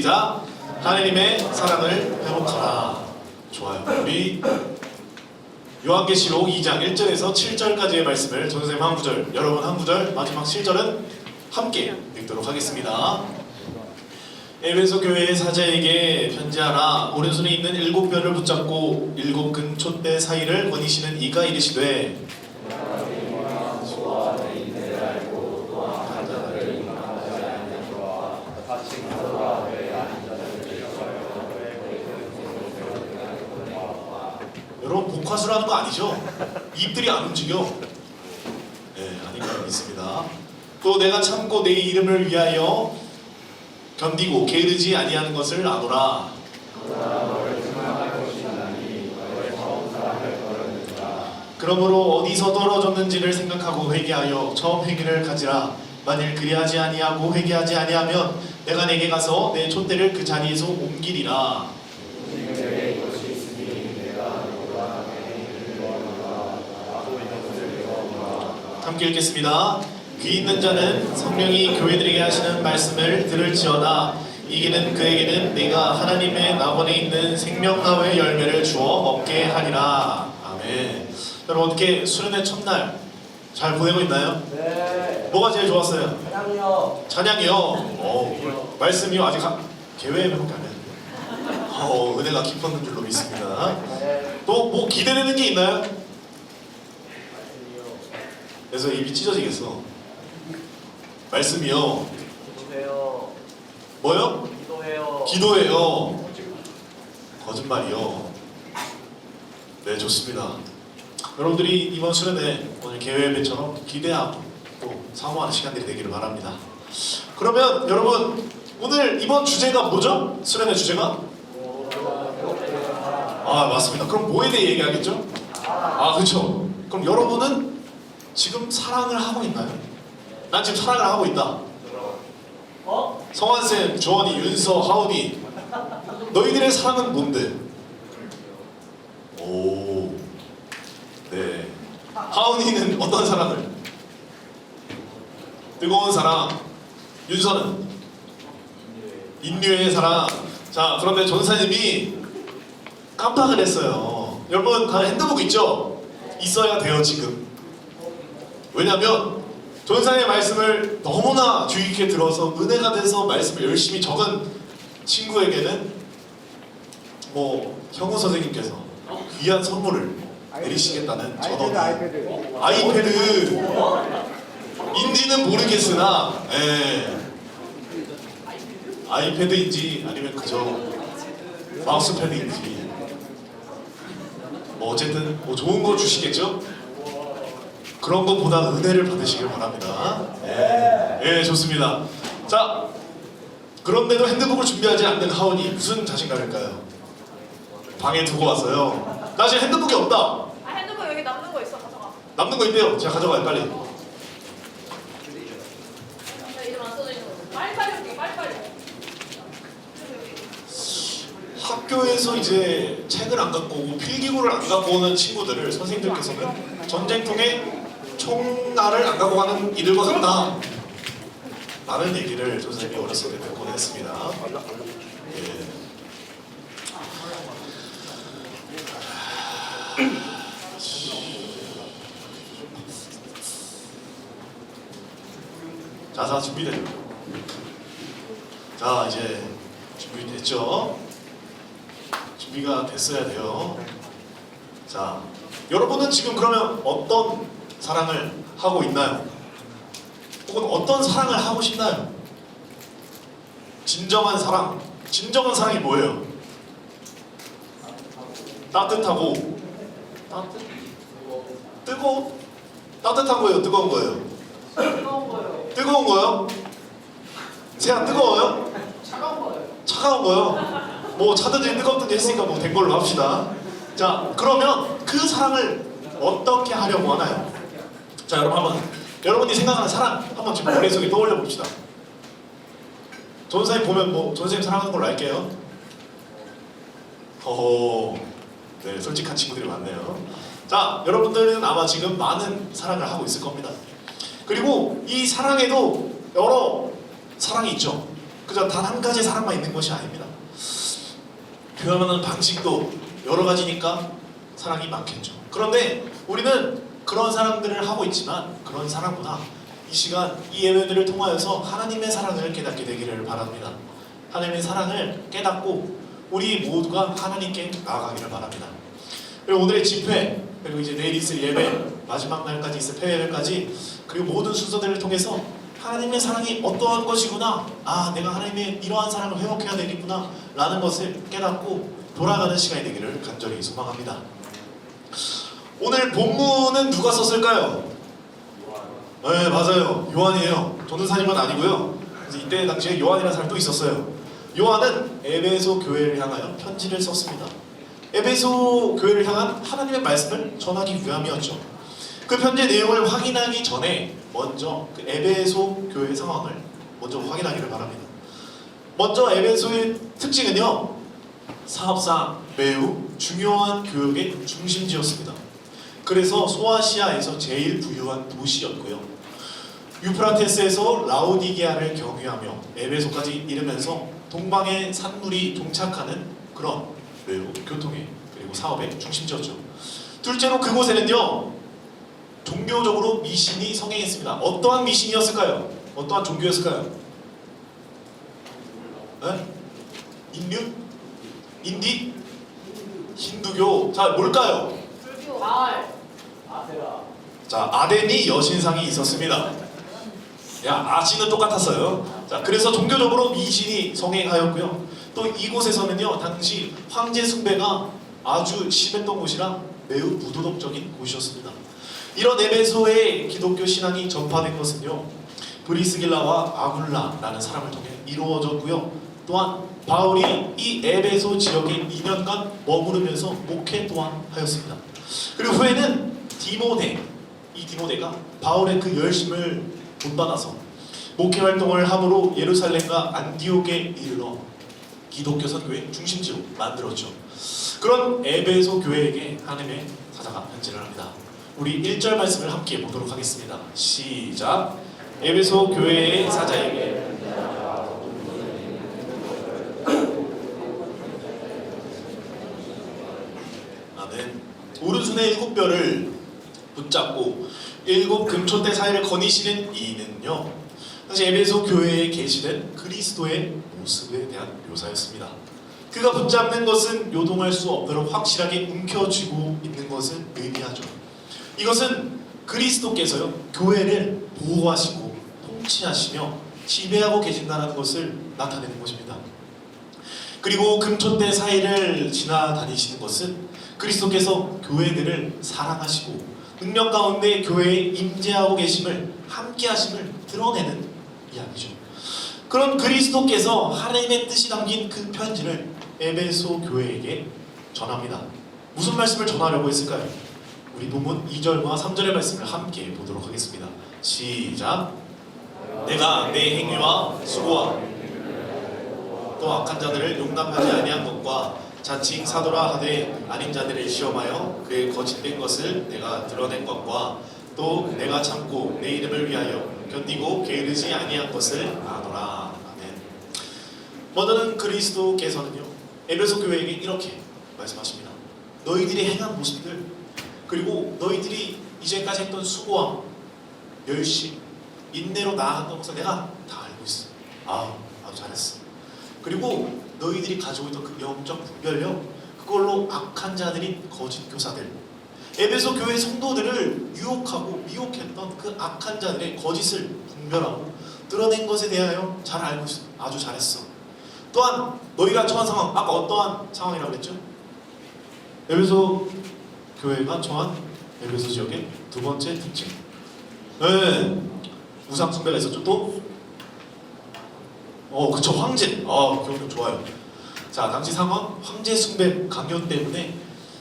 시작. 하나님의 사랑을 회복하라. 좋아요. 우리 요한계시록 2장 1절에서 7절까지의 말씀을 전선생님 한 구절, 여러분 한 구절, 마지막 7절은 함께 읽도록 하겠습니다. 에베소 교회의 사자에게 편지하라. 오른손에 있는 7별을 붙잡고 7 큰 촛대 사이를 거니시는 이가 이르시되 여러분 복화술 하는 거 아니죠? 입들이 안 움직여. 네, 아닌 거 믿습니다. 또 내가 참고 내 이름을 위하여 견디고 게으르지 아니하는 것을 아노라. 그러므로 어디서 떨어졌는지를 생각하고 회개하여 처음 회개를 가지라. 만일 그리하지 아니하고 회개하지 아니하면 내가 내게 가서 내 촛대를 그 자리에서 옮기리라. 함께 읽겠습니다. 귀 있는 자는 성령이 교회들에게 하시는 말씀을 들을지어다. 이기는 그에게는 내가 하나님의 낙원에 있는 생명나무의 열매를 주어 먹게 하리라. 아멘. 여러분 어떻게 수련회 첫날 잘 보내고 있나요? 네. 뭐가 제일 좋았어요? 찬양이요. 찬양이요. 말씀이요. 아직 개회밖에 안 했는데. 은혜가 깊었는 줄로 믿습니다. 네. 또 뭐 기대되는 게 있나요? 말씀이요. 그래서 입이 찢어지겠어. 말씀이요. 기도해요. 뭐요? 기도해요. 기도해요. 거짓말이요. 네, 좋습니다. 여러분들이 이번 수련회 오늘 계획처럼 기대하고 또 사모하는 시간들이 되기를 바랍니다. 그러면 여러분 오늘 이번 주제가 뭐죠? 수련회 주제가? 맞습니다. 그럼 뭐에 대해 얘기하겠죠? 그렇죠. 그럼 여러분은 지금 사랑을 하고 있나요? 난 지금 사랑을 하고 있다. 성환쌤, 조원이, 윤서, 하은이 너희들의 사랑은 뭔데? 오, 네. 하은이는 어떤 사랑을? 뜨거운 사랑. 윤서는? 인류의 사랑. 자, 그런데 전사님이 깜빡을 했어요. 여러분 다 핸드북 있죠? 있어야 돼요 지금. 왜냐면 전사의 말씀을 너무나 주의 깊게 들어서 은혜가 돼서 말씀을 열심히 적은 친구에게는 형우 선생님께서 귀한 선물을 내리시겠다는 전언. 아이패드. 인지는 모르겠으나 아이패드인지 아니면 그저 마우스패드인지 어쨌든 좋은 거 주시겠죠? 그런 것보다 은혜를 받으시길 바랍니다. 네, 좋습니다. 자, 그런데도 핸드북을 준비하지 않는 하원이 무슨 자신감일까요? 방에 두고 왔어요. 나 지금 핸드북이 없다. 핸드폰 여기 남는 거 있어. 가져가. 남는 거 있대요. 제가 가져가요 빨리. 나 이름 안 써져 있는 거. 빨리빨리 올게. 빨리빨리. 학교에서 이제 책을 안 갖고 오고 필기구를 안 갖고 오는 친구들을 선생님들께서는 전쟁통에 총알을 안 갖고 가는 이들과 같다 라는 얘기를 선생님이 어렸을 때 듣곤 했습니다. 자, 준비되죠? 자, 이제 준비됐죠? 준비가 됐어야 돼요. 자, 여러분은 지금 그러면 어떤 사랑을 하고 있나요? 혹은 어떤 사랑을 하고 싶나요? 진정한 사랑. 진정한 사랑이 뭐예요? 따뜻하고 뜨거운? 따뜻한 거예요? 뜨거운 거예요? 뜨거운 거요. 뜨거운 거요? 새야 뜨거워요? 차가운 거요. 차가운 거요? 차든지 뜨겁든지 했으니까 된 걸로 합시다. 자, 그러면 그 사랑을 어떻게 하려고 하나요? 자, 여러분이 생각하는 사랑 한번 지금 머릿속에 떠올려 봅시다. 전사님 보면 전사님 사랑하는 걸로 알게요. 네, 솔직한 친구들이 많네요. 자, 여러분들은 아마 지금 많은 사랑을 하고 있을 겁니다. 그리고 이 사랑에도 여러 사랑이 있죠. 그저 단 한 가지 사랑만 있는 것이 아닙니다. 표현하는 방식도 여러 가지니까 사랑이 많겠죠. 그런데 우리는 그런 사랑들을 하고 있지만 그런 사랑보다 이 시간 이 예배들을 통하여서 하나님의 사랑을 깨닫게 되기를 바랍니다. 하나님의 사랑을 깨닫고 우리 모두가 하나님께 나아가기를 바랍니다. 그리고 오늘의 집회, 그리고 이제 내일 있을 예배, 마지막 날까지 있을 폐회까지, 그리고 모든 순서들을 통해서 하나님의 사랑이 어떠한 것이구나, 아 내가 하나님의 이러한 사랑을 회복해야 되겠구나 라는 것을 깨닫고 돌아가는 시간이 되기를 간절히 소망합니다. 오늘 본문은 누가 썼을까요? 네, 맞아요. 요한이에요. 전도사님은 아니고요. 그래서 이때 당시에 요한이라는 사람이 또 있었어요. 요한은 에베소 교회를 향하여 편지를 썼습니다. 에베소 교회를 향한 하나님의 말씀을 전하기 위함이었죠. 그 편지의 내용을 확인하기 전에 먼저 그 에베소 교회의 상황을 먼저 확인하기를 바랍니다. 먼저 에베소의 특징은요, 사업상 매우 중요한 교역의 중심지였습니다. 그래서 소아시아에서 제일 부유한 도시였고요. 유프라테스에서 라오디게아를 경유하며 에베소까지 이르면서 동방의 산물이 종착하는 그런 매우 교통의 그리고 사업의 중심지였죠. 둘째로 그곳에는요, 종교적으로 미신이 성행했습니다. 어떠한 미신이었을까요? 어떠한 종교였을까요? 네? 인류? 인디? 힌두교? 자, 뭘까요? 불교. 가을. 아세라. 자, 아덴이 여신상이 있었습니다. 야, 아시는 똑같았어요. 자, 그래서 종교적으로 미신이 성행하였고요. 또 이곳에서는요, 당시 황제 숭배가 아주 심했던 곳이라 매우 부도덕적인 곳이었습니다. 이런 에베소의 기독교 신앙이 전파된 것은요, 브리스길라와 아굴라라는 사람을 통해 이루어졌고요. 또한 바울이 이 에베소 지역에 2년간 머무르면서 목회 또한 하였습니다. 그리고 후에는 디모데, 이 디모데가 바울의 그 열심을 본받아서 목회 활동을 함으로 예루살렘과 안디옥에 이르러 기독교 선교의 중심지로 만들었죠. 그런 에베소 교회에게 하나님의 사자가 편지를 합니다. 우리 1절 말씀을 함께 보도록 하겠습니다. 시작. 에베소 교회의 사자에게 나는 오른손의 7뼈를 붙잡고 7 금초대 사이를 거니시는 이는요, 사실 에베소 교회에 계시된 그리스도의 모습에 대한 묘사였습니다. 그가 붙잡는 것은 요동할 수 없도록 확실하게 움켜쥐고 있는 것을 의미하죠. 이것은 그리스도께서요, 교회를 보호하시고 통치하시며 지배하고 계신다는 것을 나타내는 것입니다. 그리고 금초대 사이를 지나다니시는 것은 그리스도께서 교회들을 사랑하시고 능력 가운데 교회에 임재하고 계심을, 함께 하심을 드러내는 이야기죠. 그런 그리스도께서 하나님의 뜻이 담긴 그 편지를 에베소 교회에게 전합니다. 무슨 말씀을 전하려고 했을까요? 우리 본문 2절과 3절의 말씀을 함께 보도록 하겠습니다. 시작. 내가 내 행위와 수고와 또 악한 자들을 용납하지 아니한 것과 자칭 사도라 하되 아닌 자들을 시험하여 그의 거짓된 것을 내가 드러낸 것과 또 내가 참고 내 이름을 위하여 견디고 게으르지 아니한 것을 아노라. 아멘. 먼저는 그리스도께서는요, 에베소 교회에게 이렇게 말씀하십니다. 너희들이 행한 모습들, 그리고 너희들이 이제까지 했던 수고와 열심, 인내로 나아갔던 것을 내가 다 알고 있어. 아주 잘했어. 그리고 너희들이 가지고 있던 그 영적 분별력, 그걸로 악한 자들인 거짓 교사들, 에베소 교회 성도들을 유혹하고 미혹했던 그 악한 자들의 거짓을 분별하고 드러낸 것에 대하여 잘 알고 있어. 아주 잘했어. 또한 너희가 처한 상황, 아까 어떠한 상황이라고 했죠? 에베소 교회가 처한 에베소 지역의 두 번째 특징, 네, 우상 숭배가 있었죠. 또 그쵸, 황제. 기억력 좋아요. 자, 당시 상황, 황제 숭배 강요 때문에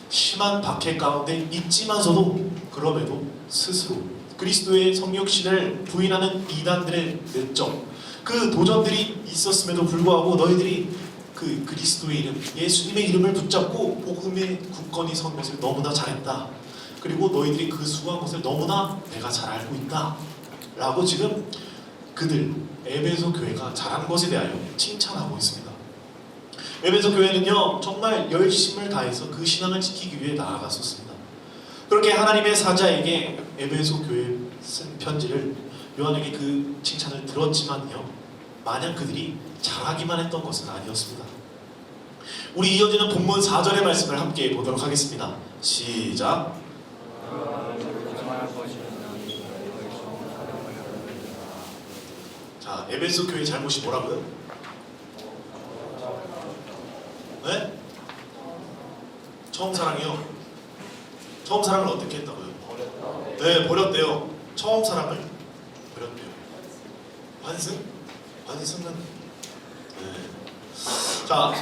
심한 박해 가운데 있지만서도 그럼에도 스스로 그리스도의 성육신을 부인하는 이단들의 내적, 그 도전들이 있었음에도 불구하고 너희들이 그 그리스도의 이름, 예수님의 이름을 붙잡고 복음의 굳건히 선 것을 너무나 잘했다. 그리고 너희들이 그 수고한 것을 너무나 내가 잘 알고 있다. 라고 지금 그들, 에베소 교회가 잘한 것에 대하여 칭찬하고 있습니다. 에베소 교회는요 정말 열심을 다해서 그 신앙을 지키기 위해 나아갔었습니다. 그렇게 하나님의 사자에게 에베소 교회에 쓴 편지를 요한에게 그 칭찬을 들었지만요 마냥 그들이 잘하기만 했던 것은 아니었습니다. 우리 이어지는 본문 4절의 말씀을 함께 보도록 하겠습니다. 시작. 자, 에베소 교회 잘못이 뭐라고요? 네? 처음 사랑이요. 처음 사랑을 어떻게 했다고요? 네, 버렸대요. 처음 사랑을 버렸대요. 환승? 환승은 네. 자,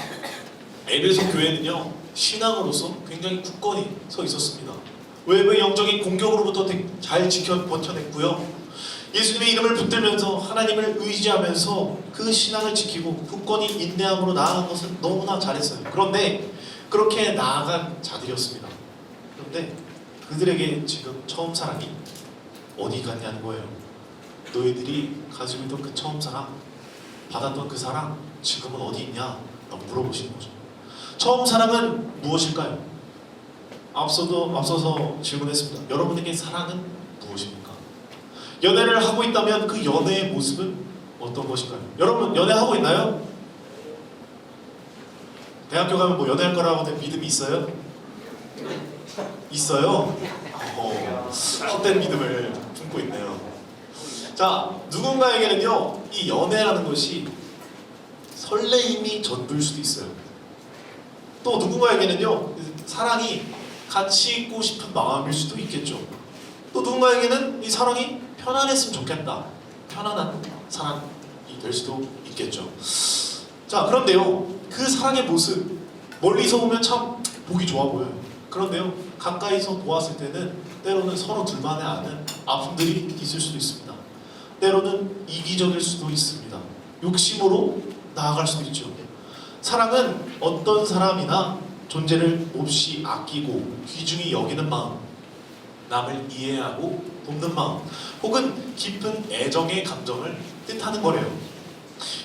에베소 교회는요 신앙으로서 굉장히 굳건히 서 있었습니다. 외부의 영적인 공격으로부터 잘 버텨냈고요. 예수님의 이름을 붙들면서 하나님을 의지하면서 그 신앙을 지키고 굳건히 인내함으로 나아간 것은 너무나 잘했어요. 그런데 그렇게 나아간 자들이었습니다. 그런데 그들에게 지금 처음 사랑이 어디 갔냐는 거예요. 너희들이 가지고 있던 그 처음 사랑, 받았던 그 사랑 지금은 어디 있냐? 라고 물어보시는 거죠. 처음 사랑은 무엇일까요? 앞서서 질문했습니다. 여러분에게 사랑은 무엇입니까? 연애를 하고 있다면 그 연애의 모습은 어떤 것인가요? 여러분 연애하고 있나요? 대학교 가면 뭐 연애할 거라고 믿음이 있어요? 있어요? 헛된 믿음을 품고 있네요. 자, 누군가에게는요 이 연애라는 것이 설레임이 전부일 수도 있어요. 또 누군가에게는요 사랑이 같이 있고 싶은 마음일 수도 있겠죠. 또 누군가에게는 이 사랑이 편안했으면 좋겠다, 편안한 사랑이 될 수도 있겠죠. 자, 그런데요 그 사랑의 모습 멀리서 보면 참 보기 좋아 보여요. 그런데요 가까이서 보았을 때는 때로는 서로 둘만의 아는 아픔들이 있을 수도 있습니다. 때로는 이기적일 수도 있습니다. 욕심으로 나아갈 수도 있죠. 사랑은 어떤 사람이나 존재를 몹시 아끼고 귀중히 여기는 마음, 남을 이해하고 돕는 마음, 혹은 깊은 애정의 감정을 뜻하는 거래요.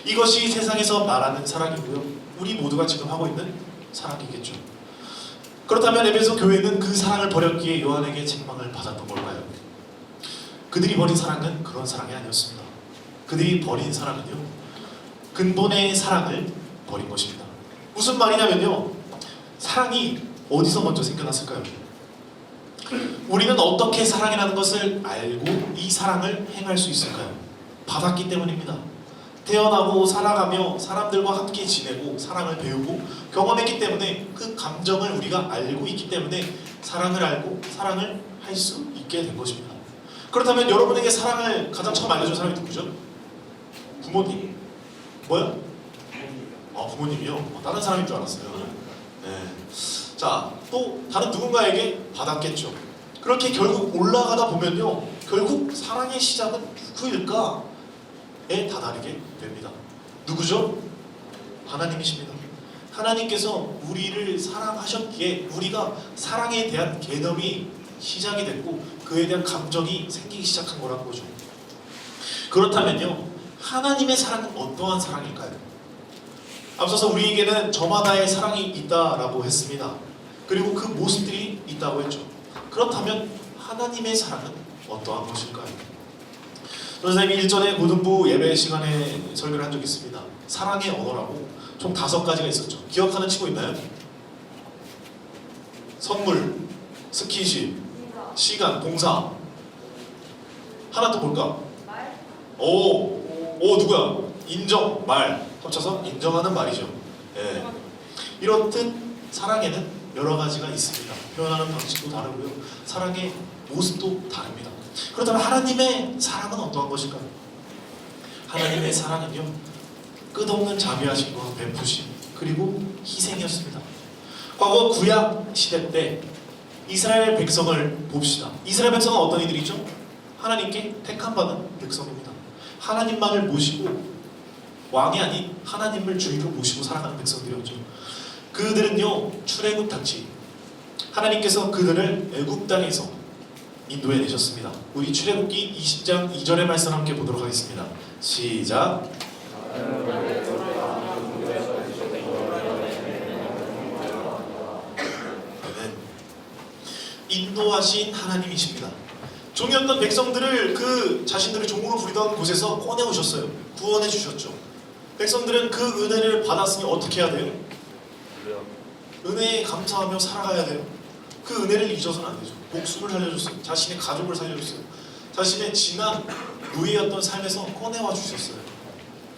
이것이 세상에서 말하는 사랑이고요. 우리 모두가 지금 하고 있는 사랑이겠죠. 그렇다면 에베소 교회는 그 사랑을 버렸기에 요한에게 책망을 받았던 걸까요? 그들이 버린 사랑은 그런 사랑이 아니었습니다. 그들이 버린 사랑은요 근본의 사랑을 버린 것입니다. 무슨 말이냐면요 사랑이 어디서 먼저 생겨났을까요? 우리는 어떻게 사랑이라는 것을 알고 이 사랑을 행할 수 있을까요? 받았기 때문입니다. 태어나고 살아가며 사람들과 함께 지내고 사랑을 배우고 경험했기 때문에 그 감정을 우리가 알고 있기 때문에 사랑을 알고 사랑을 할 수 있게 된 것입니다. 그렇다면 여러분에게 사랑을 가장 처음 알려준 사람이 누구죠? 부모님. 뭐요? 부모님이요? 다른 사람인 줄 알았어요. 네. 자, 또 다른 누군가에게 받았겠죠. 그렇게 결국 올라가다 보면요 결국 사랑의 시작은 누구일까에 다다르게 됩니다. 누구죠? 하나님이십니다. 하나님께서 우리를 사랑하셨기에 우리가 사랑에 대한 개념이 시작이 됐고 그에 대한 감정이 생기기 시작한 거라는 거죠. 그렇다면요 하나님의 사랑은 어떠한 사랑일까요? 앞서서 우리에게는 저마다의 사랑이 있다라고 했습니다. 그리고 그 모습들이 있다고 했죠. 그렇다면 하나님의 사랑은 어떠한 것일까요? 선생님이 일전에 고등부 예배 시간에 설교를 한 적이 있습니다. 사랑의 언어라고 총 5가지가 있었죠. 기억하는 친구 있나요? 선물, 스킨십, 시간, 동사. 하나 더 볼까? 말? 오 누구야? 인정, 말 합쳐서 인정하는 말이죠. 예. 이렇듯 사랑에는 여러 가지가 있습니다. 표현하는 방식도 다르고요. 사랑의 모습도 다릅니다. 그렇다면 하나님의 사랑은 어떠한 것일까요? 하나님의 사랑은요 끝없는 자비하심과 베푸심 그리고 희생이었습니다. 과거 구약 시대 때 이스라엘 백성을 봅시다. 이스라엘 백성은 어떤 이들이죠? 하나님께 택함받은 백성입니다. 하나님만을 모시고 왕이 아닌 하나님을 주인으로 모시고 살아가는 백성들이었죠. 그들은요 출애굽 당시 하나님께서 그들을 애굽 땅에서 인도해 내셨습니다. 우리 출애굽기 20장 2절의 말씀 함께 보도록 하겠습니다. 시작. 그는 인도하신 하나님이십니다. 종이었던 백성들을 그 자신들을 종으로 부리던 곳에서 꺼내오셨어요. 구원해 주셨죠. 백성들은 그 은혜를 받았으니 어떻게 해야 돼요? 은혜에 감사하며 살아가야 돼요. 그 은혜를 잊어서는 안 되죠. 목숨을 살려줬어요. 자신의 가족을 살려줬어요. 자신의 지난 노예였던 삶에서 꺼내와 주셨어요.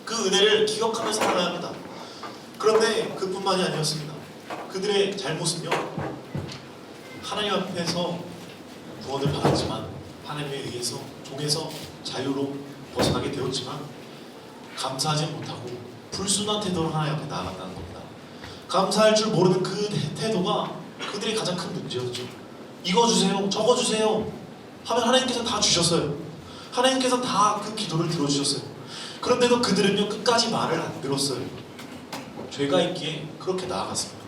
그 은혜를 기억하며 살아가야 합니다. 그런데 그뿐만이 아니었습니다. 그들의 잘못은요, 하나님 앞에서 구원을 받았지만 하나님에 의해서 종에서 자유로 벗어나게 되었지만 감사하지 못하고 불순한 태도로 하나님 앞에 나아갔다는 겁니다. 감사할 줄 모르는 그 태도가 그들의 가장 큰 문제였죠. 이거 주세요, 저거 주세요 하면 하나님께서 다 주셨어요. 하나님께서 다 그 기도를 들어주셨어요. 그런데도 그들은요, 끝까지 말을 안 들었어요. 죄가 있기에 그렇게 나아갔습니다.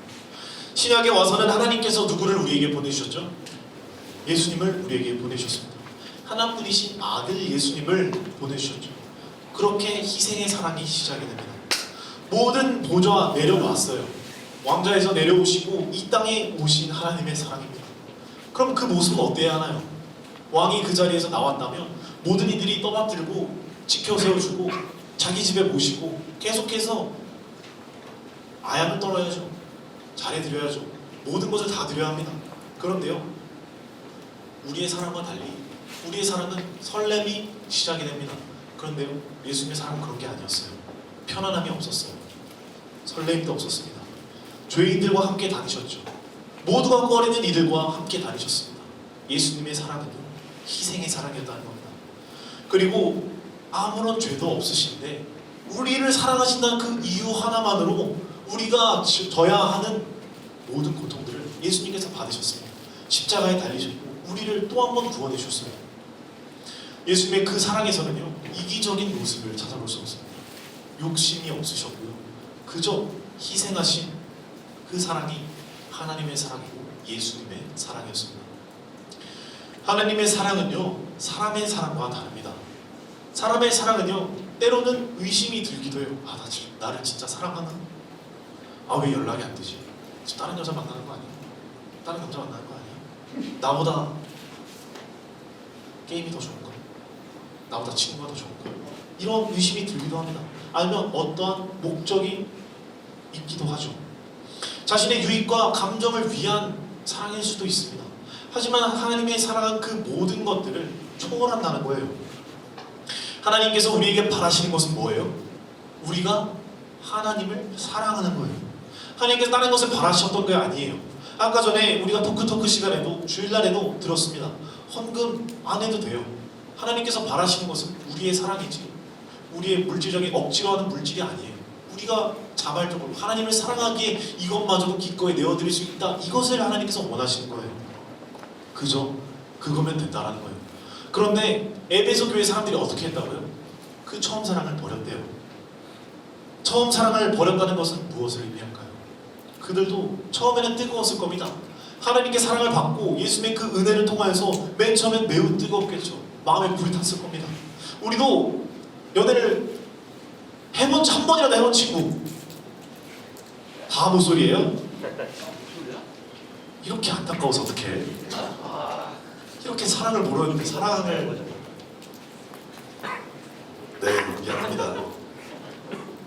신약에 와서는 하나님께서 누구를 우리에게 보내주셨죠? 예수님을 우리에게 보내주셨습니다. 하나뿐이신 아들 예수님을 보내주셨죠. 그렇게 희생의 사랑이 시작이 됩니다. 모든 보좌 내려왔어요. 왕좌에서 내려오시고 이 땅에 오신 하나님의 사랑입니다. 그럼 그 모습은 어때야 하나요? 왕이 그 자리에서 나왔다면 모든 이들이 떠받들고 지켜 세워주고 자기 집에 모시고 계속해서 아양을 떨어야죠. 잘해드려야죠. 모든 것을 다 드려야 합니다. 그런데요, 우리의 사랑과 달리 우리의 사랑은 설렘이 시작이 됩니다. 그런데요, 예수님의 사랑은 그런 게 아니었어요. 편안함이 없었어요. 설렘도 없었습니다. 죄인들과 함께 다니셨죠. 모두가 꺼리는 이들과 함께 다니셨습니다. 예수님의 사랑은요, 희생의 사랑이었다는 겁니다. 그리고 아무런 죄도 없으신데 우리를 사랑하신다는 그 이유 하나만으로 우리가 져야 하는 모든 고통들을 예수님께서 받으셨습니다. 십자가에 달리셨고 우리를 또 한 번 구원해 주셨어요. 예수님의 그 사랑에서는요, 이기적인 모습을 찾아볼 수 없습니다. 욕심이 없으셨고요, 그저 희생하신 그 사랑이 하나님의 사랑이고 예수님의 사랑이었습니다. 하나님의 사랑은요, 사람의 사랑과 다릅니다. 사람의 사랑은요, 때로는 의심이 들기도 해요. 아, 나를 진짜 사랑하나? 아, 왜 연락이 안 되지? 지금 다른 여자 만나는 거 아니야? 다른 남자 만나는 거 아니야? 나보다 게임이 더 좋은 거야? 나보다 친구가 더 좋은 거야? 이런 의심이 들기도 합니다. 아니면 어떠한 목적이 있기도 하죠. 자신의 유익과 감정을 위한 사랑일 수도 있습니다. 하지만 하나님의 사랑은 그 모든 것들을 초월한다는 거예요. 하나님께서 우리에게 바라시는 것은 뭐예요? 우리가 하나님을 사랑하는 거예요. 하나님께서 다른 것을 바라셨던 게 아니에요. 아까 전에 우리가 토크 시간에도 주일날에도 들었습니다. 헌금 안 해도 돼요. 하나님께서 바라시는 것은 우리의 사랑이지 우리의 물질적인 억지로 하는 물질이 아니에요. 우리가 자발적으로 하나님을 사랑하기에 이것마저도 기꺼이 내어드릴 수 있다, 이것을 하나님께서 원하시는 거예요. 그저 그거면 된다라는 거예요. 그런데 에베소 교회 사람들이 어떻게 했다고요? 그 처음 사랑을 버렸대요. 처음 사랑을 버렸다는 것은 무엇을 의미할까요? 그들도 처음에는 뜨거웠을 겁니다. 하나님께 사랑을 받고 예수님의 그 은혜를 통하여서 맨 처음엔 매우 뜨겁겠죠. 마음에 불이 탔을 겁니다. 우리도 연애를 해본 한 번이라도 해본 친구 다 모쏠이에요? 이렇게 안타까워서 어떡해? 이렇게 사랑을 모르는데 사랑을... 네, 미안합니다.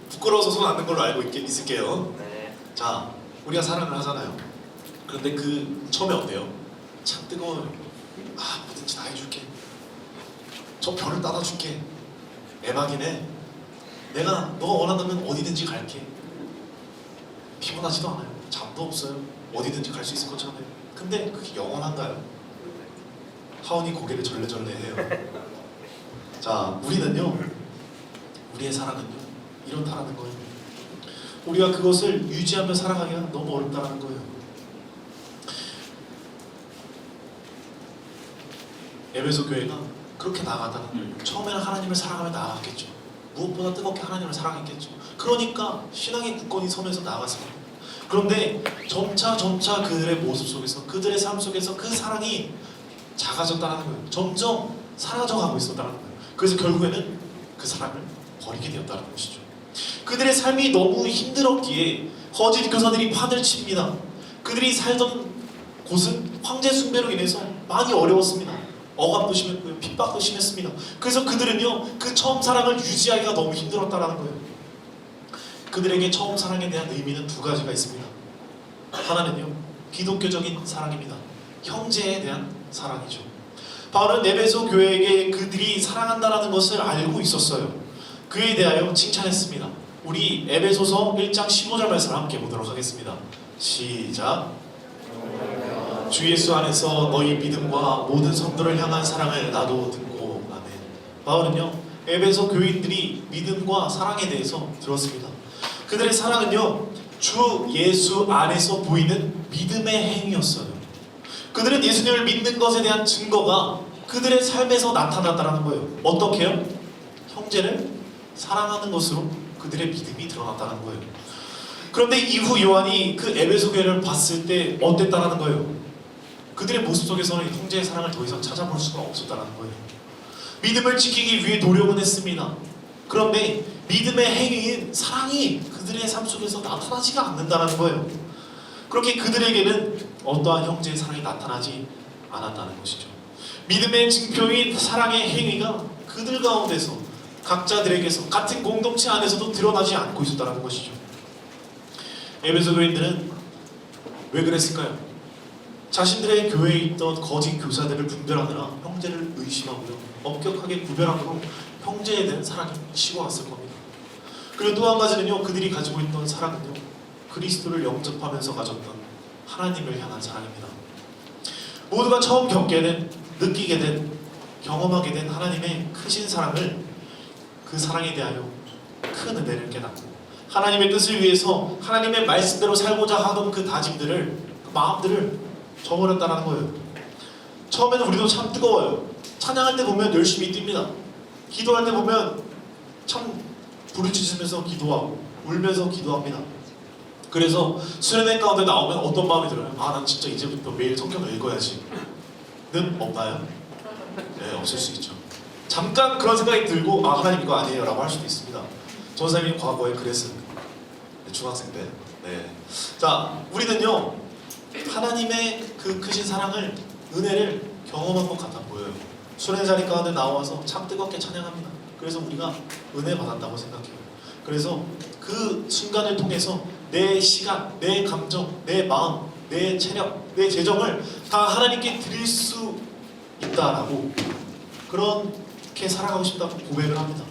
부끄러워서 손 안 든 걸로 알고 있을게요. 자, 우리가 사랑을 하잖아요. 그런데 그 처음에 어때요? 참 뜨거워요. 아, 뭐든지 다 해줄게. 저 별을 따라줄게. 애박이네. 내가 너가 원한다면 어디든지 갈게. 피곤하지도 않아요. 잠도 없어요. 어디든지 갈 수 있을 것처럼 해요. 근데 그게 영원한가요? 하원이 고개를 절레절레 해요. 자, 우리는요, 우리의 사랑은요, 이렇다라는 거예요. 우리가 그것을 유지하며 살아가기가 너무 어렵다는 거예요. 에베소 교회가 그렇게 나아가다가 처음에는 하나님을 사랑하며 나아갔겠죠. 무엇보다 뜨겁게 하나님을 사랑했겠죠. 그러니까 신앙의 굳건히 서면서 나아갔습니다. 그런데 점차 그들의 모습 속에서, 그들의 삶 속에서 그 사랑이 작아졌다는 거예요. 점점 사라져가고 있었다는 거예요. 그래서 결국에는 그 사랑을 버리게 되었다는 것이죠. 그들의 삶이 너무 힘들었기에 거짓 교사들이 판을 칩니다. 그들이 살던 곳은 황제 숭배로 인해서 많이 어려웠습니다. 억압도 심했고요, 핍박도 심했습니다. 그래서 그들은요, 그 처음 사랑을 유지하기가 너무 힘들었다라는 거예요. 그들에게 처음 사랑에 대한 의미는 두 가지가 있습니다. 하나는요, 기독교적인 사랑입니다. 형제에 대한 사랑이죠. 바울은 에베소 교회에게 그들이 사랑한다라는 것을 알고 있었어요. 그에 대하여 칭찬했습니다. 우리 에베소서 1장 15절 말씀을 함께 보도록 하겠습니다. 시작. 주 예수 안에서 너희 믿음과 모든 성도를 향한 사랑을 나도 듣고. 아멘. 바울은요, 에베소 교인들이 믿음과 사랑에 대해서 들었습니다. 그들의 사랑은요, 주 예수 안에서 보이는 믿음의 행위였어요. 그들은 예수님을 믿는 것에 대한 증거가 그들의 삶에서 나타났다는 거예요. 어떻게요? 형제를 사랑하는 것으로 그들의 믿음이 드러났다는 거예요. 그런데 이후 요한이 그 에베소 교회를 봤을 때 어땠다는 거예요? 그들의 모습 속에서는 형제의 사랑을 더 이상 찾아볼 수가 없었다는 거예요. 믿음을 지키기 위해 노력은 했습니다. 그런데 믿음의 행위인 사랑이 그들의 삶 속에서 나타나지가 않는다는 거예요. 그렇게 그들에게는 어떠한 형제의 사랑이 나타나지 않았다는 것이죠. 믿음의 증표인 사랑의 행위가 그들 가운데서 각자들에게서 같은 공동체 안에서도 드러나지 않고 있었다는 것이죠. 에베소 교인들은 왜 그랬을까요? 자신들의 교회에 있던 거짓 교사들을 분별하느라 형제를 의심하고요, 엄격하게 구별함으로 형제에 대한 사랑이 식어갔을 겁니다. 그리고 또 한 가지는요, 그들이 가지고 있던 사랑은요, 그리스도를 영접하면서 가졌던 하나님을 향한 사랑입니다. 모두가 처음 겪게 된, 느끼게 된, 경험하게 된 하나님의 크신 사랑을, 그 사랑에 대하여 큰 은혜를 깨닫고 하나님의 뜻을 위해서 하나님의 말씀대로 살고자 하던 그 다짐들을, 그 마음들을 저버렸다는 거예요. 처음에는 우리도 참 뜨거워요. 찬양할 때 보면 열심히 뜁니다. 기도할 때 보면 참 부르짖으면서 기도하고 울면서 기도합니다. 그래서 수련회 가운데 나오면 어떤 마음이 들어요? 아, 난 진짜 이제부터 매일 성경을 읽어야지 는 없나요? 네, 없을 수 있죠. 잠깐 그런 생각이 들고 아, 하나님 이거 아니에요 라고 할 수도 있습니다. 전사님이 과거에 그랬습니다. 네, 중학생 때. 네. 자, 우리는요, 하나님의 그 크신 사랑을, 은혜를 경험한 것 같아 보여요. 수련회 자리 가운데 나와서 참 뜨겁게 찬양합니다. 그래서 우리가 은혜 받았다고 생각해요. 그래서 그 순간을 통해서 내 시간, 내 감정, 내 마음, 내 체력, 내 재정을 다 하나님께 드릴 수 있다라고, 그렇게 살아가고 싶다고 고백을 합니다.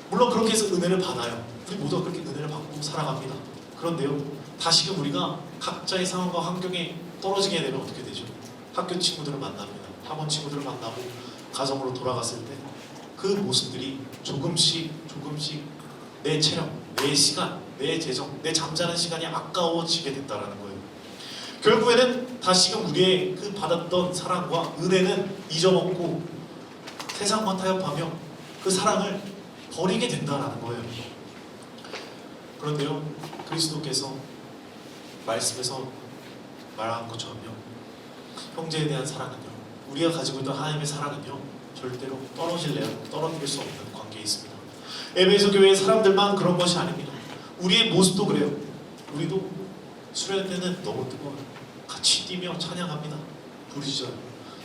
물론 그렇게 해서 은혜를 받아요. 우리 모두가 그렇게 은혜를 받고 살아갑니다. 그런데요, 다시금 우리가 각자의 상황과 환경에 떨어지게 되면 어떻게 되죠? 학교 친구들을 만납니다. 학원 친구들을 만나고 가정으로 돌아갔을 때 그 모습들이 조금씩 내 체력, 내 시간, 내 재정, 내 잠자는 시간이 아까워지게 됐다는 거예요. 결국에는 다시금 우리의 그 받았던 사랑과 은혜는 잊어먹고 세상과 타협하며 그 사랑을 버리게 된다는 거예요. 그런데요, 그리스도께서 말씀에서 말한 것처럼요, 형제에 대한 사랑은요, 우리가 가지고 있던 하나님의 사랑은요, 절대로 떨어뜨릴 수 없는 관계에 있습니다. 에베소 교회의 사람들만 그런 것이 아닙니다. 우리의 모습도 그래요. 우리도 수련회 때는 너무 뜨거워요. 같이 뛰며 찬양합니다. 부르짖어요.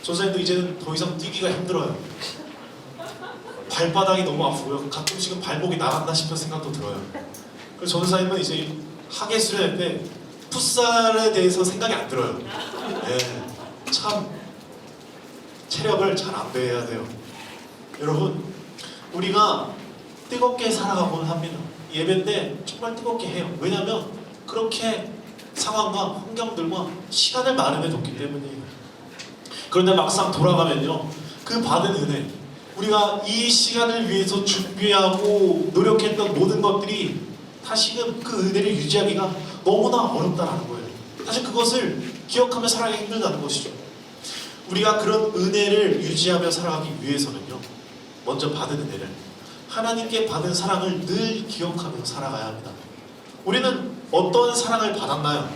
전사님도 이제는 더 이상 뛰기가 힘들어요. 발바닥이 너무 아프고요. 가끔씩은 발목이 나간다 싶은 생각도 들어요. 그래서 전사님은 이제 하계 수련회 때 풋살에 대해서 생각이 안 들어요. 네, 참 체력을 잘 안 배해야 돼요. 여러분, 우리가 뜨겁게 살아가곤 합니다. 예배 때 정말 뜨겁게 해요. 왜냐하면 그렇게 상황과 환경들과 시간을 마련해뒀기 때문이에요. 그런데 막상 돌아가면요, 그 받은 은혜, 우리가 이 시간을 위해서 준비하고 노력했던 모든 것들이 다시금 그 은혜를 유지하기가 너무나 어렵다는 거예요. 사실 그것을 기억하며 살아가기 힘들다는 것이죠. 우리가 그런 은혜를 유지하며 살아가기 위해서는요, 먼저 받은 은혜를, 하나님께 받은 사랑을 늘 기억하며 살아가야 합니다. 우리는 어떤 사랑을 받았나요?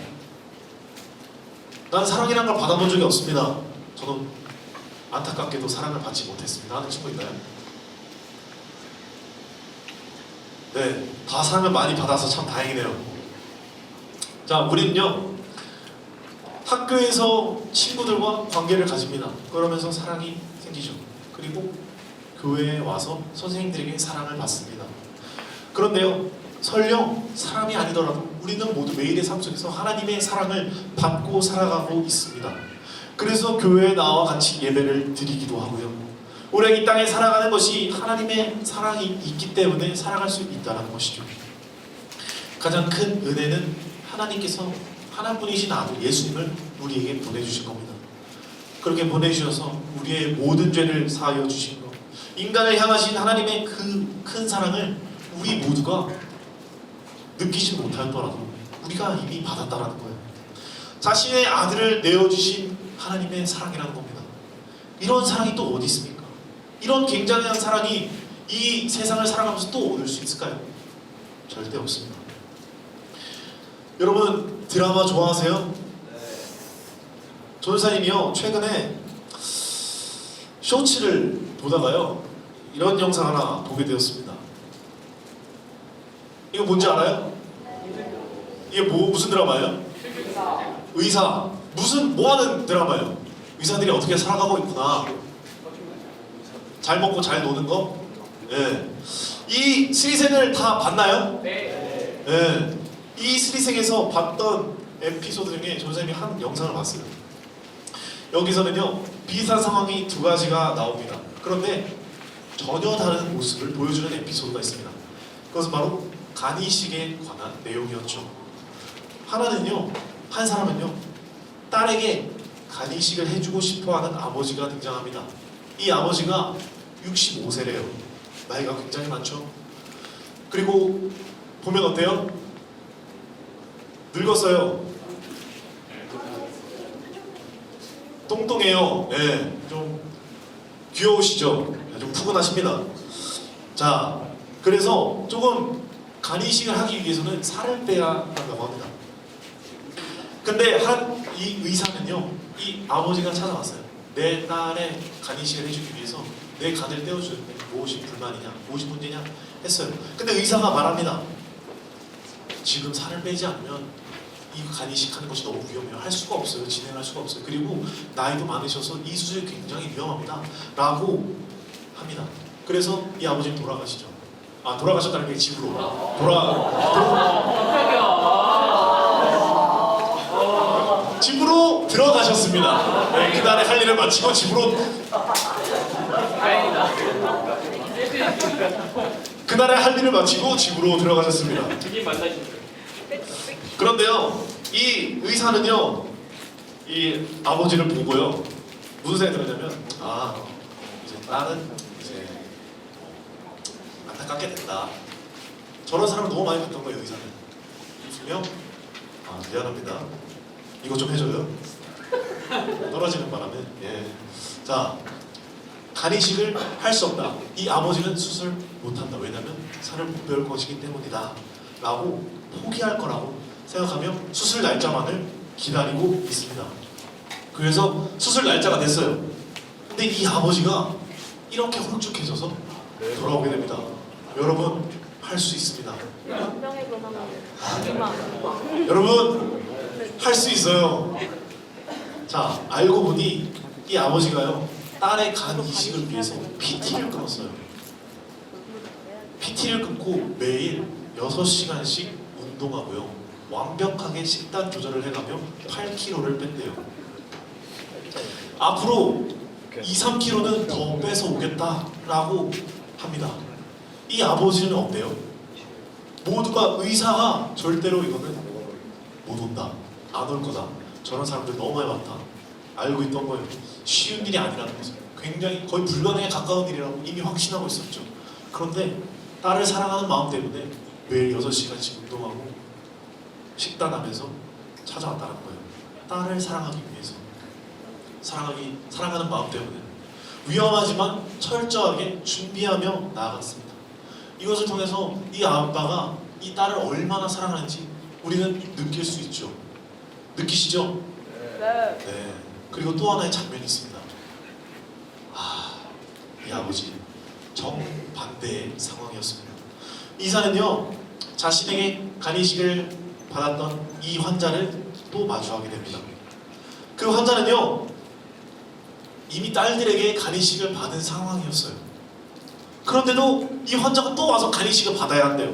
난 사랑이란 걸 받아본 적이 없습니다. 저도 안타깝게도 사랑을 받지 못했습니다 하는 친구 있나요? 네, 다 사랑을 많이 받아서 참 다행이네요. 자, 우리는요 학교에서 친구들과 관계를 가집니다. 그러면서 사랑이 생기죠. 그리고 교회에 와서 선생님들에게 사랑을 받습니다. 그런데요, 설령 사람이 아니더라도 우리는 모두 매일의 삶 속에서 하나님의 사랑을 받고 살아가고 있습니다. 그래서 교회에 나와 같이 예배를 드리기도 하고요. 우리가 이 땅에 살아가는 것이 하나님의 사랑이 있기 때문에 살아갈 수 있다는 것이죠. 가장 큰 은혜는 하나님께서 하나뿐이신 아들 예수님을 우리에게 보내주신 겁니다. 그렇게 보내주셔서 우리의 모든 죄를 사하여 주신 것, 인간을 향하신 하나님의 그 큰 사랑을 우리 모두가 느끼지 못하였더라도 우리가 이미 받았다라는 거예요. 자신의 아들을 내어주신 하나님의 사랑이라는 겁니다. 이런 사랑이 또 어디 있습니까? 이런 굉장한 사랑이 이 세상을 살아가면서 또 얻을 수 있을까요? 절대 없습니다. 여러분 드라마 좋아하세요? 전사님이요 최근에 쇼츠를 보다가요 이런 영상 하나 보게 되었습니다. 이거 뭔지 알아요? 이게 무슨 드라마예요? 의사. 무슨 뭐하는 드라마예요? 의사들이 어떻게 살아가고 있구나. 잘 먹고 잘 노는 거? 예. 이 스리생을 다 봤나요? 네. 예. 이 스리생에서 봤던 에피소드 중에 전사님이 한 영상을 봤어요. 여기서는요 비슷한 상황이 두 가지가 나옵니다. 그런데 전혀 다른 모습을 보여주는 에피소드가 있습니다. 그것은 바로 간이식에 관한 내용이었죠. 하나는요, 한 사람은요 딸에게 간이식을 해주고 싶어하는 아버지가 등장합니다. 이 아버지가 65세래요. 나이가 굉장히 많죠. 그리고 보면 어때요? 늙었어요. 똥똥해요. 네, 좀 귀여우시죠? 좀 푸근하십니다. 자, 그래서 조금 간이식을 하기 위해서는 살을 빼야 한다고 합니다. 근데 이 의사는요, 이 아버지가 찾아왔어요. 내 딸의 간이식을 해주기 위해서 내 간을 떼어주는데 무엇이 불만이냐, 무엇이 문제냐 했어요. 근데 의사가 말합니다. 지금 살을 빼지 않으면 이 간이식하는 것이 너무 위험해요. 할 수가 없어요. 진행할 수가 없어요. 그리고 나이도 많으셔서 이 수술이 굉장히 위험합니다. 라고 합니다. 그래서 이 아버지는 돌아가시죠. 아, 돌아가셨다는 게 집으로 집으로 들어가셨습니다. 네, 그날의 할 일을 마치고 집으로 다행이다. 그날의 할 일을 마치고 집으로 들어가셨습니다. 주님 만나신 그런데요, 이 의사는요, 이 아버지를 보고요, 무슨 생각이 들었냐면, 아, 이제 나는 이제 안타깝게 됐다. 저런 사람을 너무 많이 봤던 거예요, 의사는. 분명, 아, 미안합니다. 이거 좀 해줘요. 떨어지는 바람에. 예. 자, 간이식을 할 수 없다. 이 아버지는 수술 못한다. 왜냐면 살을 못 배울 것이기 때문이다. 라고 포기할 거라고 생각하며 수술 날짜만을 기다리고 있습니다. 그래서 수술 날짜가 됐어요. 근데 이 아버지가 이렇게 홀쭉해져서 돌아오게 됩니다. 여러분, 할 수 있습니다. 여러분, 할 수 있어요. 자, 알고 보니 이 아버지가요, 딸의 간 이식을 위해서 PT를 끊었어요. PT를 끊고 매일 6시간씩 운동하고요, 완벽하게 식단 조절을 해가며 8kg를 뺐대요. 앞으로 2-3kg는 더 빼서 오겠다라고 합니다. 이 아버지는 어때요? 모두가 의사가 절대로 이거는 못 온다, 안 올 거다, 저런 사람들 너무 많이 많다 알고 있던 거예요. 쉬운 일이 아니라는 것을, 굉장히 거의 불가능에 가까운 일이라고 이미 확신하고 있었죠. 그런데 딸을 사랑하는 마음 때문에 매일 6시간씩 운동하고 식단하면서 찾아왔다는 거예요. 딸을 사랑하기 위해서, 사랑하는 마음 때문에 위험하지만 철저하게 준비하며 나아갔습니다. 이것을 통해서 이 아빠가 이 딸을 얼마나 사랑하는지 우리는 느낄 수 있죠. 느끼시죠? 네. 네. 그리고 또 하나의 장면이 있습니다. 이 아버지 정반대의 상황이었습니다. 의사는요 자신에게 간이식을 받았던 이 환자를 또 마주하게 됩니다. 그 환자는요 이미 딸들에게 간이식을 받은 상황이었어요. 그런데도 이 환자가 또 와서 간이식을 받아야 한대요.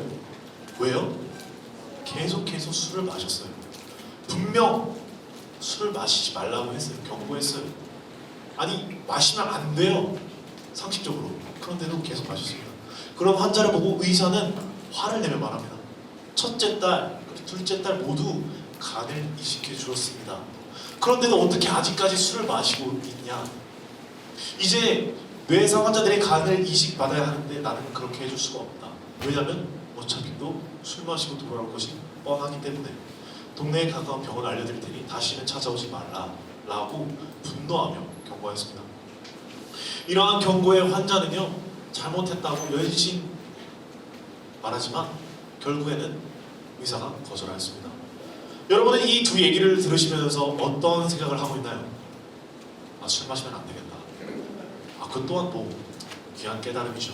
왜요? 계속해서 술을 마셨어요. 분명 술을 마시지 말라고 했어요. 경고했어요. 아니 마시면 안 돼요. 상식적으로. 그런데도 계속 마셨습니다. 그런 환자를 보고 의사는 화를 내며 말합니다. 첫째 딸, 그리고 둘째 딸 모두 간을 이식해 주었습니다. 그런데도 어떻게 아직까지 술을 마시고 있냐? 이제 뇌상 환자들의 간을 이식받아야 하는데 나는 그렇게 해줄 수가 없다. 왜냐하면 어차피 또 술 마시고 돌아올 것이 뻔하기 때문에 동네에 가까운 병원을 알려드릴 테니 다시는 찾아오지 말라 라고 분노하며 경고했습니다. 이러한 경고의 환자는요 잘못했다고 열심 말하지만 결국에는 의사가 거절하였습니다. 여러분은 이 두 얘기를 들으시면서 어떤 생각을 하고 있나요? 아, 술 마시면 안 되겠다. 아, 그것 또한 뭐 귀한 깨달음이죠.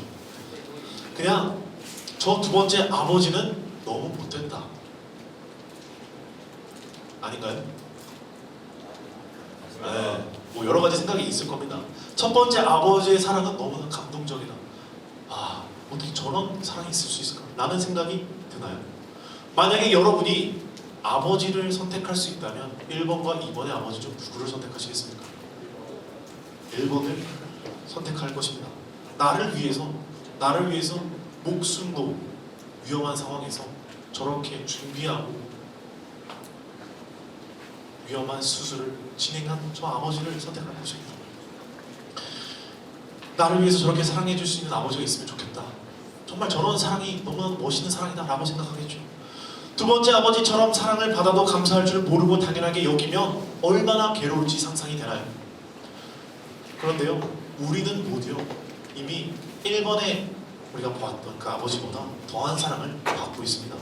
그냥 저 두 번째 아버지는 너무 못됐다. 아닌가요? 네, 뭐 여러 가지 생각이 있을 겁니다. 첫 번째 아버지의 사랑은 너무나 감동적이다. 아, 어떻게 저런 사랑이 있을 수 있을까? 라는 생각이 드나요? 만약에 여러분이 아버지를 선택할 수 있다면 1번과 2번의 아버지 중 누구를 선택하시겠습니까? 1번을 선택할 것입니다. 나를 위해서 목숨도 위험한 상황에서 저렇게 준비하고 위험한 수술을 진행한 저 아버지를 선택할 것입니다. 나를 위해서 저렇게 사랑해 줄 수 있는 아버지가 있으면 좋겠다. 정말 저런 사랑이 너무나도 멋있는 사랑이다 라고 생각하겠죠. 두 번째 아버지처럼 사랑을 받아도 감사할 줄 모르고 당연하게 여기면 얼마나 괴로울지 상상이 되나요? 그런데요 우리는 모두요 이미 1번에 우리가 보았던 그 아버지보다 더한 사랑을 받고 있습니다.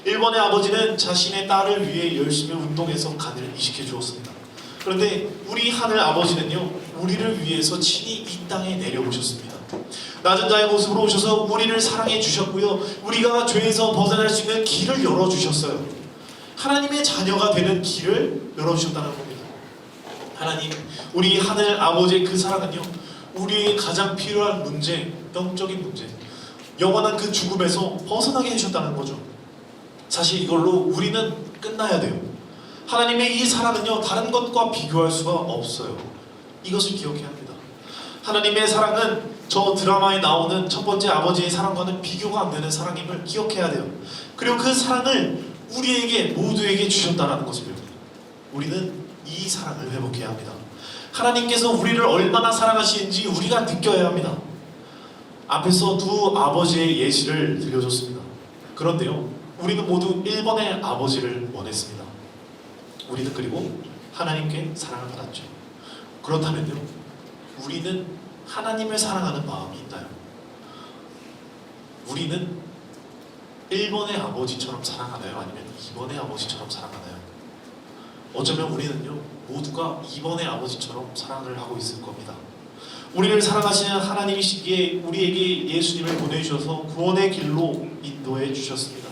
1번의 아버지는 자신의 딸을 위해 열심히 운동해서 간을 이식해 주었습니다. 그런데 우리 하늘 아버지는요 우리를 위해서 친히 이 땅에 내려오셨습니다. 낮은 자의 모습으로 오셔서 우리를 사랑해 주셨고요 우리가 죄에서 벗어날 수 있는 길을 열어주셨어요. 하나님의 자녀가 되는 길을 열어주셨다는 겁니다. 하나님, 우리 하늘 아버지의 그 사랑은요 우리의 가장 필요한 문제, 영적인 문제, 영원한 그 죽음에서 벗어나게 해주셨다는 거죠. 사실 이걸로 우리는 끝나야 돼요. 하나님의 이 사랑은요 다른 것과 비교할 수가 없어요. 이것을 기억해야 합니다. 하나님의 사랑은 저 드라마에 나오는 첫 번째 아버지의 사랑과는 비교가 안 되는 사랑임을 기억해야 돼요. 그리고 그 사랑을 우리에게 모두에게 주셨다는 것을요 우리는 이 사랑을 회복해야 합니다. 하나님께서 우리를 얼마나 사랑하시는지 우리가 느껴야 합니다. 앞에서 두 아버지의 예시를 들려줬습니다. 그런데요 우리는 모두 1번의 아버지를 원했습니다. 우리는 그리고 하나님께 사랑을 받았죠. 그렇다면요 우리는 하나님을 사랑하는 마음이 있나요? 우리는 1번의 아버지처럼 사랑하나요? 아니면 2번의 아버지처럼 사랑하나요? 어쩌면 우리는요 모두가 2번의 아버지처럼 사랑을 하고 있을 겁니다. 우리를 사랑하시는 하나님이시기에 우리에게 예수님을 보내주셔서 구원의 길로 인도해 주셨습니다.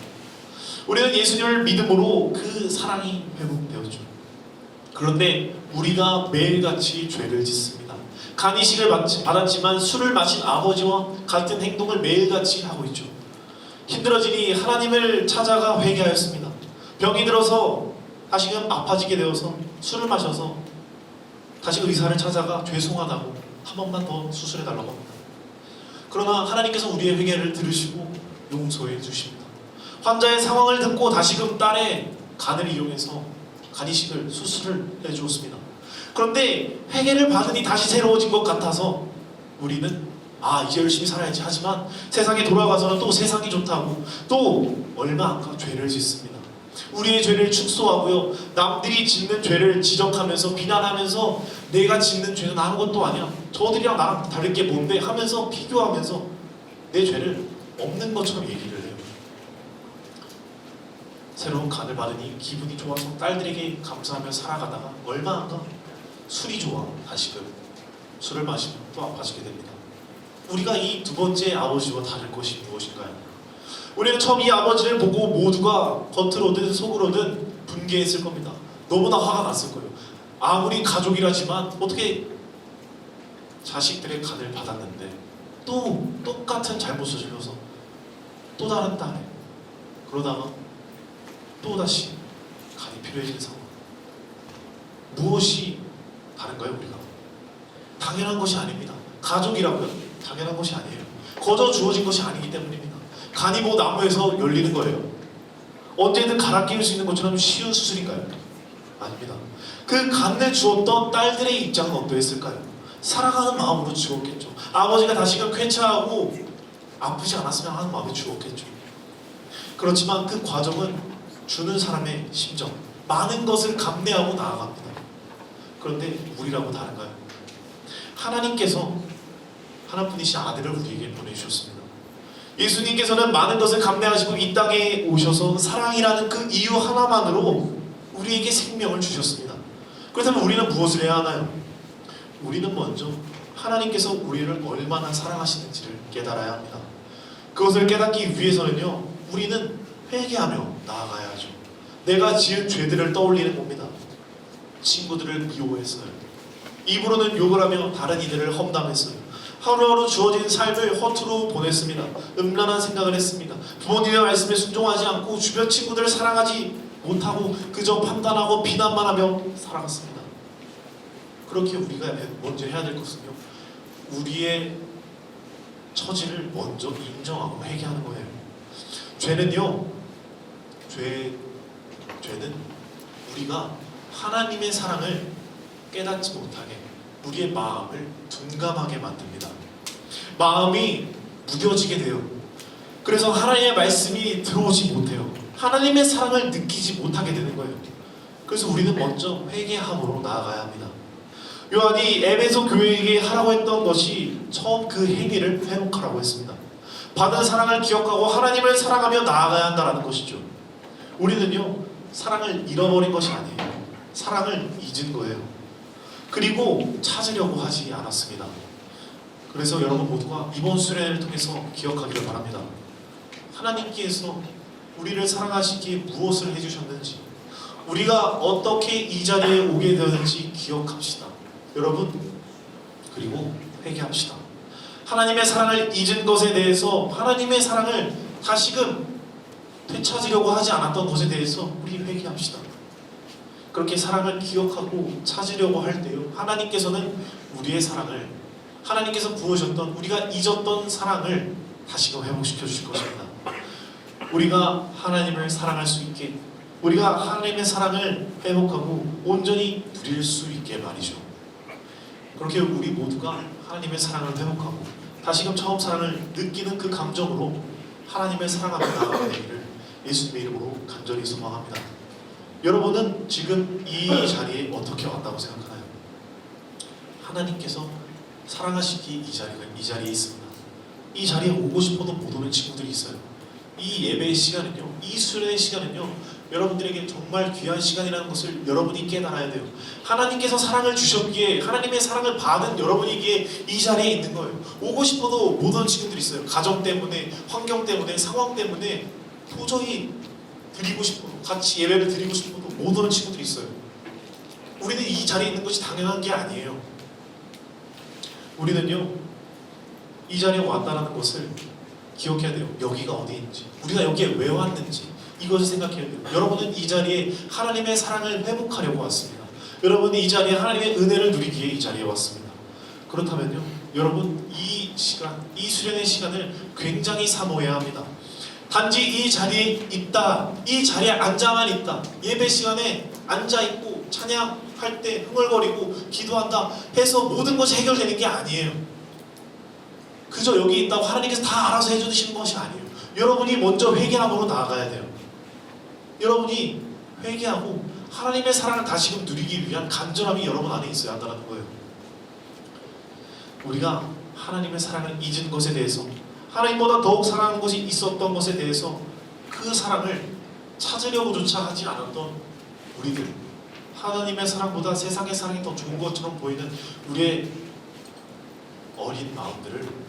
우리는 예수님을 믿음으로 그 사랑이 회복되었죠. 그런데 우리가 매일같이 죄를 짓습니다. 간이식을 받았지만 술을 마신 아버지와 같은 행동을 매일같이 하고 있죠. 힘들어지니 하나님을 찾아가 회개하였습니다. 병이 들어서 다시금 아파지게 되어서 술을 마셔서 다시 의사를 찾아가 죄송하다고 한 번만 더 수술해달라고 합니다. 그러나 하나님께서 우리의 회개를 들으시고 용서해 주십니다. 환자의 상황을 듣고 다시금 딸의 간을 이용해서 간이식을 수술을 해주었습니다. 그런데 회개를 받으니 다시 새로워진 것 같아서 우리는 이제 열심히 살아야지 하지만 세상에 돌아가서는 또 세상이 좋다고 또 얼마 안 가 죄를 짓습니다. 우리의 죄를 축소하고요 남들이 짓는 죄를 지적하면서 비난하면서 내가 짓는 죄는 아무것도 아니야, 저들이랑 나랑 다를 게 뭔데 하면서 비교하면서 내 죄를 없는 것처럼 얘기를 해요. 새로운 간을 받으니 기분이 좋아서 딸들에게 감사하며 살아가다가 얼마 안 가 술이 좋아 다시금 술을 마시면 또 아파지게 됩니다. 우리가 이 두 번째 아버지와 다를 것이 무엇인가요? 우리는 처음 이 아버지를 보고 모두가 겉으로든 속으로든 분개했을 겁니다. 너무나 화가 났을 거예요. 아무리 가족이라지만 어떻게 자식들의 간을 받았는데 또 똑같은 잘못을 저질러서 또 다른 딸에 그러다가 또다시 간이 필요해지는 상황. 무엇이 다른가요 우리가? 당연한 것이 아닙니다. 가족이라고요? 당연한 것이 아니에요. 거저 주어진 것이 아니기 때문입니다. 간이 뭐 나무에서 열리는 거예요? 언제든 갈아 끼울 수 있는 것처럼 쉬운 수술인가요? 아닙니다. 그 간을 주었던 딸들의 입장은 어떠했을까요? 사랑하는 마음으로 주었겠죠. 아버지가 다시금 쾌차하고 아프지 않았으면 하는 마음에 주었겠죠. 그렇지만 그 과정은 주는 사람의 심정, 많은 것을 감내하고 나아갑니다. 그런데 우리라고 다른가요? 하나님께서 하나뿐이신 아들을 우리에게 보내주셨습니다. 예수님께서는 많은 것을 감내하시고 이 땅에 오셔서 사랑이라는 그 이유 하나만으로 우리에게 생명을 주셨습니다. 그렇다면 우리는 무엇을 해야 하나요? 우리는 먼저 하나님께서 우리를 얼마나 사랑하시는지를 깨달아야 합니다. 그것을 깨닫기 위해서는요, 우리는 회개하며 나아가야죠. 내가 지은 죄들을 떠올리는 겁니다. 친구들을 미워했어요. 입으로는 욕을 하며 다른 이들을 험담했어요. 하루하루 주어진 삶을 허투루 보냈습니다. 음란한 생각을 했습니다. 부모님의 말씀에 순종하지 않고 주변 친구들을 사랑하지 못하고 그저 판단하고 비난만 하며 살아갔습니다. 그렇게 우리가 먼저 해야 될 것은요, 우리의 처지를 먼저 인정하고 회개하는 거예요. 죄는요, 죄는 우리가 하나님의 사랑을 깨닫지 못하게 우리의 마음을 둔감하게 만듭니다. 마음이 무뎌지게 돼요. 그래서 하나님의 말씀이 들어오지 못해요. 하나님의 사랑을 느끼지 못하게 되는 거예요. 그래서 우리는 먼저 회개함으로 나아가야 합니다. 요한이 에베소 교회에게 하라고 했던 것이 처음 그 행위를 회복하라고 했습니다. 받은 사랑을 기억하고 하나님을 사랑하며 나아가야 한다는 것이죠. 우리는요, 사랑을 잃어버린 것이 아니에요. 사랑을 잊은 거예요. 그리고 찾으려고 하지 않았습니다. 그래서 여러분 모두가 이번 수련회를 통해서 기억하기를 바랍니다. 하나님께서 우리를 사랑하시기에 무엇을 해주셨는지, 우리가 어떻게 이 자리에 오게 되었는지 기억합시다. 여러분, 그리고 회개합시다. 하나님의 사랑을 잊은 것에 대해서, 하나님의 사랑을 다시금 되찾으려고 하지 않았던 것에 대해서 우리 회개합시다. 그렇게 사랑을 기억하고 찾으려고 할 때요, 하나님께서는 우리의 사랑을, 하나님께서 부으셨던, 우리가 잊었던 사랑을 다시금 회복시켜 주실 것입니다. 우리가 하나님을 사랑할 수 있게, 우리가 하나님의 사랑을 회복하고 온전히 누릴 수 있게 말이죠. 그렇게 우리 모두가 하나님의 사랑을 회복하고 다시금 처음 사랑을 느끼는 그 감정으로 하나님을 사랑하며 나아가는 일을 예수님의 이름으로 간절히 소망합니다. 여러분은 지금 이 자리에 어떻게 왔다고 생각하나요? 하나님께서 사랑하시기에 이 자리에 있습니다. 이 자리에 오고 싶어도 못 오는 친구들이 있어요. 이 예배의 시간은요, 이 수련의 시간은요, 여러분들에게 정말 귀한 시간이라는 것을 여러분이 깨달아야 돼요. 하나님께서 사랑을 주셨기에, 하나님의 사랑을 받은 여러분이기에 이 자리에 있는 거예요. 오고 싶어도 못 오는 친구들이 있어요. 가정 때문에, 환경 때문에, 상황 때문에 도저히 드리고 싶어도, 같이 예배를 드리고 싶어도 못 오는 친구들이 있어요. 우리는 이 자리에 있는 것이 당연한 게 아니에요. 우리는요, 이 자리에 왔다는 것을 기억해야 돼요. 여기가 어디인지, 우리가 여기에 왜 왔는지 이것을 생각해야 돼요. 여러분은 이 자리에 하나님의 사랑을 회복하려고 왔습니다. 여러분이 이 자리에 하나님의 은혜를 누리기에 이 자리에 왔습니다. 그렇다면요, 여러분 이 시간, 이 수련의 시간을 굉장히 사모해야 합니다. 단지 이 자리에 있다, 이 자리에 앉아만 있다, 예배 시간에 앉아있고 찬양할 때 흥얼거리고 기도한다 해서 모든 것이 해결되는 게 아니에요. 그저 여기 있다고 하나님께서 다 알아서 해주시는 것이 아니에요. 여러분이 먼저 회개함으로 나아가야 돼요. 여러분이 회개하고 하나님의 사랑을 다시금 누리기 위한 간절함이 여러분 안에 있어야 한다는 거예요. 우리가 하나님의 사랑을 잊은 것에 대해서, 하나님보다 더욱 사랑하는 것이 있었던 것에 대해서 그 사랑을 찾으려고조차 하지 않았던 우리들, 하나님의 사랑보다 세상의 사랑이 더 좋은 것처럼 보이는 우리의 어린 마음들을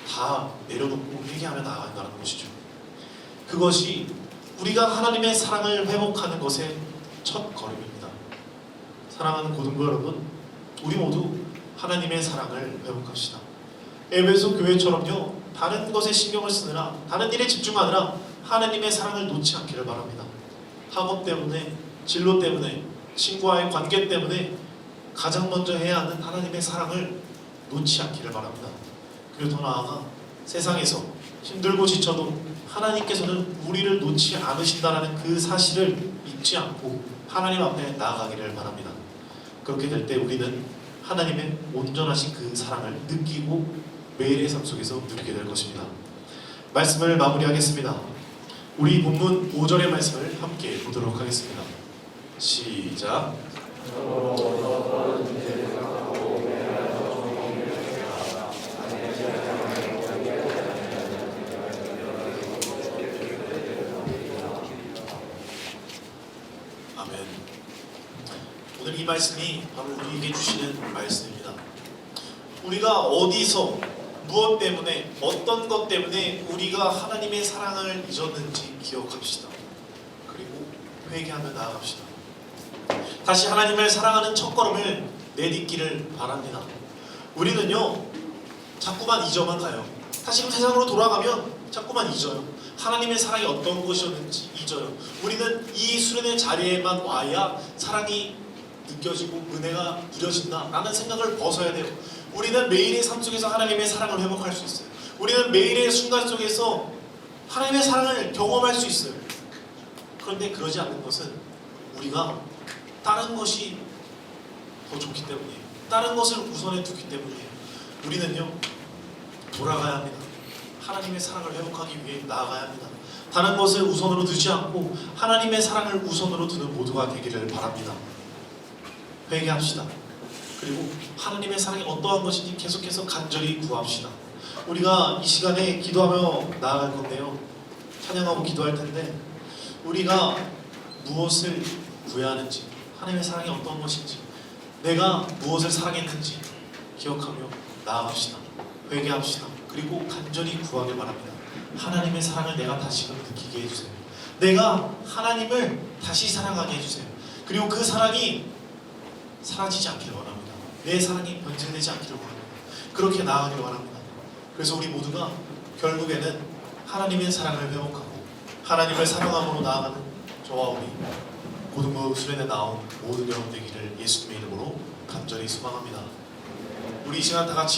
다 내려놓고 회개하며 나아간다는 것이죠. 그것이 우리가 하나님의 사랑을 회복하는 것의 첫 걸음입니다. 사랑하는 고등부 여러분, 우리 모두 하나님의 사랑을 회복합시다. 에베소 교회처럼요, 다른 것에 신경을 쓰느라, 다른 일에 집중하느라 하나님의 사랑을 놓지 않기를 바랍니다. 학업 때문에, 진로 때문에, 친구와의 관계 때문에 가장 먼저 해야 하는 하나님의 사랑을 놓지 않기를 바랍니다. 그리고 더 나아가 세상에서 힘들고 지쳐도 하나님께서는 우리를 놓지 않으신다는 그 사실을 잊지 않고 하나님 앞에 나아가기를 바랍니다. 그렇게 될 때 우리는 하나님의 온전하신 그 사랑을 느끼고 매일의 삶 속에서 누리게 될 것입니다. 말씀을 마무리하겠습니다. 우리 본문 5절의 말씀을 함께 보도록 하겠습니다. 시작. 아멘. 오늘 이 말씀이 바로 우리에게 주시는 말씀입니다. 우리가 어디서 무엇 때문에 어떤 것 때문에 우리가 하나님의 사랑을 잊었는지 기억합시다. 그리고 회개하며 나아갑시다. 다시 하나님을 사랑하는 첫걸음을 내딛기를 바랍니다. 우리는요, 자꾸만 잊어만 가요. 다시금 세상으로 돌아가면 자꾸만 잊어요. 하나님의 사랑이 어떤 것이었는지 잊어요. 우리는 이 수련의 자리에만 와야 사랑이 느껴지고 은혜가 누려진다 라는 생각을 벗어야 돼요. 우리는 매일의 삶 속에서 하나님의 사랑을 회복할 수 있어요. 우리는 매일의 순간 속에서 하나님의 사랑을 경험할 수 있어요. 그런데 그러지 않는 것은 우리가 다른 것이 더 좋기 때문이에요. 다른 것을 우선에 두기 때문이에요. 우리는요, 돌아가야 합니다. 하나님의 사랑을 회복하기 위해 나아가야 합니다. 다른 것을 우선으로 두지 않고 하나님의 사랑을 우선으로 두는 모두가 되기를 바랍니다. 회개합시다. 그리고 하나님의 사랑이 어떠한 것인지 계속해서 간절히 구합시다. 우리가 이 시간에 기도하며 나아갈 건데요, 찬양하고 기도할 텐데 우리가 무엇을 구해야 하는지, 하나님의 사랑이 어떤 것인지, 내가 무엇을 사랑했는지 기억하며 나아갑시다. 회개합시다. 그리고 간절히 구하길 바랍니다. 하나님의 사랑을 내가 다시금 느끼게 해주세요. 내가 하나님을 다시 사랑하게 해주세요. 그리고 그 사랑이 사라지지 않기를 원합니다. 내 사랑이 변질되지 않기를 원합니다. 그렇게 나아가길 원합니다. 그래서 우리 모두가 결국에는 하나님의 사랑을 회복하고 하나님을 사랑함으로 나아가는 저와 우리 고등부 수련에 나온 모든 여러분 되기를 예수님의 이름으로 간절히 소망합니다. 우리 이 시간 다 같이